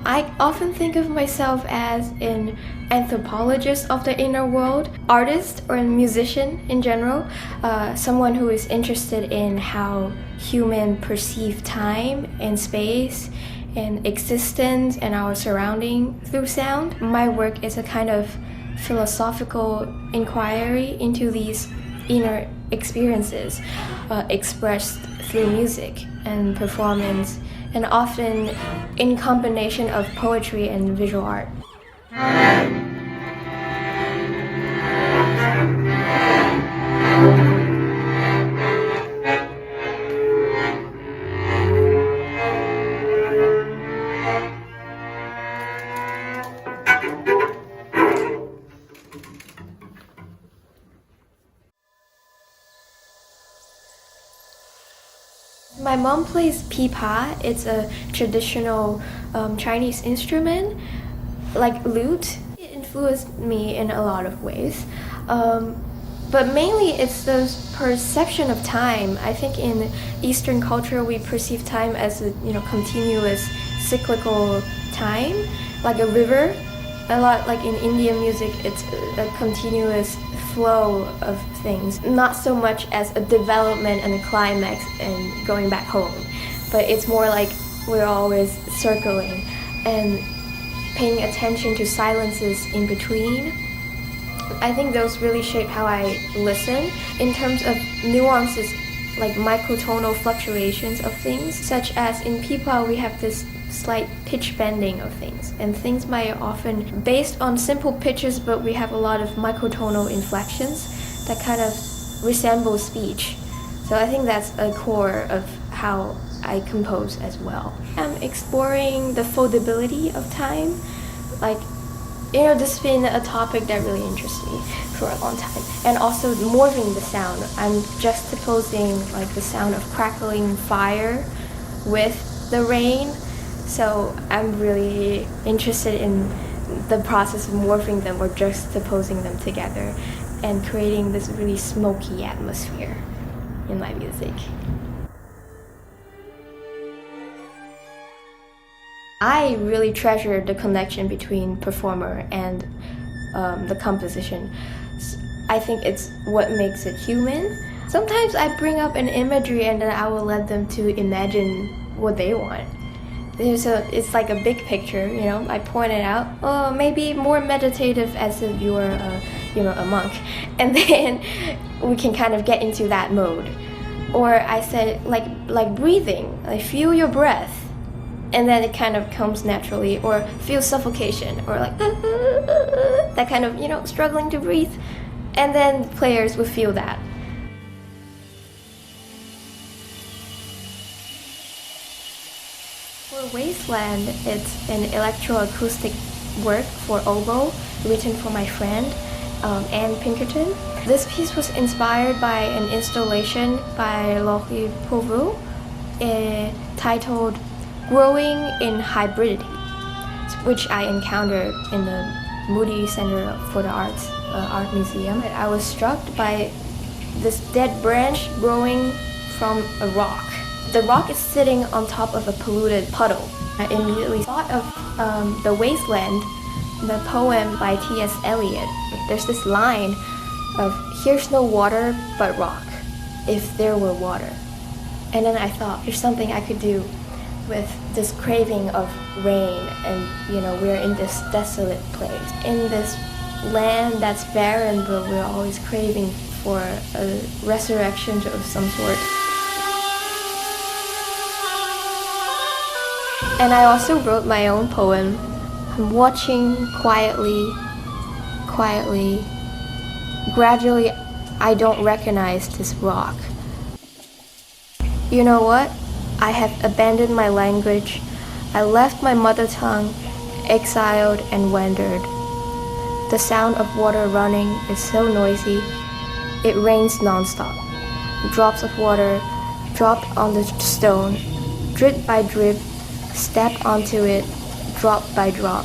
I often think of myself as an anthropologist of the inner world, artist or a musician in general, someone who is interested in how humans perceive time and space and existence and our surrounding through sound. My work is a kind of philosophical inquiry into these inner experiences expressed through music and performance, and often in combination of poetry and visual art. My mom plays pipa. It's a traditional Chinese instrument, like lute. It influenced me in a lot of ways. But mainly it's the perception of time. I think in Eastern culture we perceive time as a continuous cyclical time, like a river. A lot like in Indian music, it's a continuous flow of things, not so much as a development and a climax and going back home, but it's more like we're always circling and paying attention to silences in between. I think those really shape how I listen in terms of nuances, like microtonal fluctuations of things, such as in pipa we have this slight pitch bending of things, and things might often based on simple pitches, but we have a lot of microtonal inflections that kind of resemble speech. So I think that's a core of how I compose as well. I'm exploring the foldability of time. Like, this has been a topic that really interests me for a long time. And also morphing the sound. I'm juxtaposing like the sound of crackling fire with the rain. So I'm really interested in the process of morphing them or juxtaposing them together and creating this really smoky atmosphere in my music. I really treasure the connection between performer and the composition. I think it's what makes it human. Sometimes I bring up an imagery and then I will let them to imagine what they want. It's like a big picture, I point it out. Maybe more meditative as if you're a monk, and then we can kind of get into that mode. Or I said like breathing, like feel your breath, and then it kind of comes naturally. Or feel suffocation, or like that kind of struggling to breathe, and then players will feel that. For Wasteland, it's an electroacoustic work for oboe written for my friend Anne Pinkerton. This piece was inspired by an installation by Laurie Pauvrot titled Growing in Hybridity, which I encountered in the Moody Center for the Arts Art Museum. I was struck by this dead branch growing from a rock. The rock is sitting on top of a polluted puddle. I immediately thought of The Wasteland, the poem by T.S. Eliot. There's this line of, "Here's no water but rock, if there were water." And then I thought, there's something I could do with this craving of rain, and we're in this desolate place. In this land that's barren, but we're always craving for a resurrection of some sort. And I also wrote my own poem. I'm watching quietly. Gradually, I don't recognize this rock. You know what? I have abandoned my language. I left my mother tongue, exiled and wandered. The sound of water running is so noisy. It rains nonstop. Drops of water dropped on the stone, drip by drip, step onto it, drop by drop.